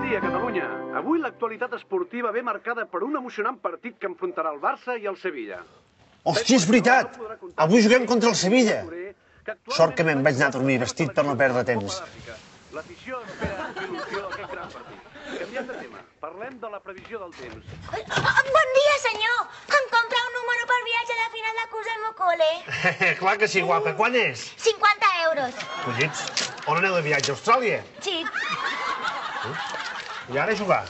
dia, Catalunya. Avui l'actualitat esportiva ve marcada per un emocionant partit que enfrontarà el Barça i el Sevilla. Hòstia, és veritat! Avui juguem contra el Sevilla. Sort que me'n vaig anar a dormir vestit per no perdre temps. L'afició espera amb il·lusió aquest gran partit. Canviant de tema, parlem de la previsió del temps. Bon dia, senyor! Em compra un número pel viatge de final de curs al meu col·le. Clar que sí, guapa. Quan és? 50 euros. Collits, on aneu de viatge? A Austràlia? Sí. I ara a jugar.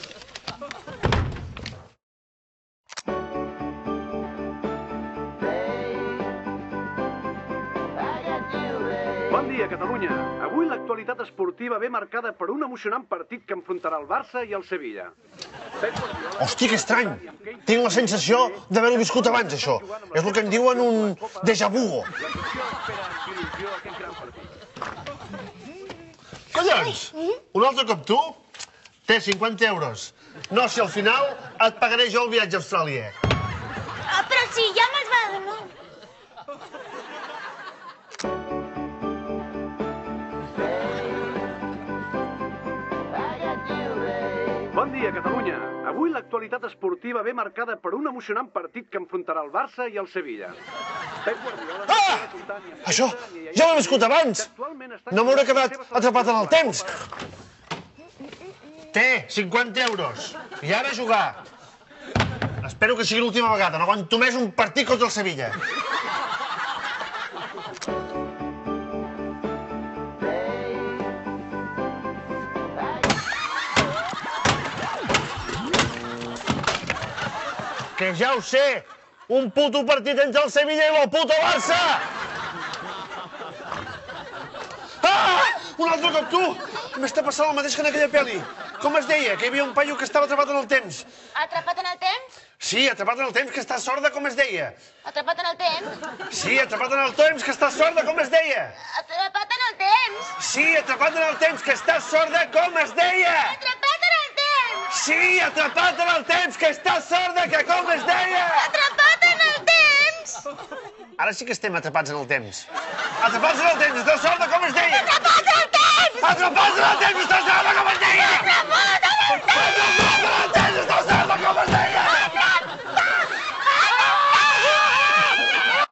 Bon dia, Catalunya. Avui l'actualitat esportiva ve marcada per un emocionant partit que enfrontarà el Barça i el Sevilla. Hòstia, que estrany. Tinc la sensació d'haver-ho viscut abans, això. És el que en diuen un déjà vu. L'afició espera amb il·lusió aquest gran partit. Collons! Un altre com tu? Té 50 euros. No, si al final et pagaré jo el viatge a Austràlia. Però si ja me'ls va donar. Bon dia, Catalunya. Avui l'actualitat esportiva ve marcada per un emocionant partit que enfrontarà el Barça i el Sevilla. Això ja ho he viscut abans. No m'hauré quedat atrapat en el temps. Té 50 euros. I ara a jugar. Espero que sigui l'última vegada. No aguanto més un partit contra el Sevilla. Que ja ho sé! Un puto partit entre el Sevilla i el puto Barça! Ah! Un altre com tu! M'està passant el mateix que en aquella pel·li. Com es deia? Que hi havia un paio que estava atrapat en el temps. Atrapat en el temps? Sí, atrapat en el temps, que està sorda, com es deia. Atrapat en el temps? Sí, atrapat en el temps, que està sorda, com es deia. Atrapat en el temps? Sí, atrapat en el temps, que està sorda, com es deia. Atrapat en el temps? Sí, atrapat en el temps, que està sorda, que com es deia. Atrapat en el temps? Ara sí que estem atrapats en el temps. Atrapats en el temps, està sorda, com es deia. Atrapat en el temps! Atrapats en el temps, està sorda, com es deia. Atrapat en el temps! Atrapats en el temps, està sorda, com es deia.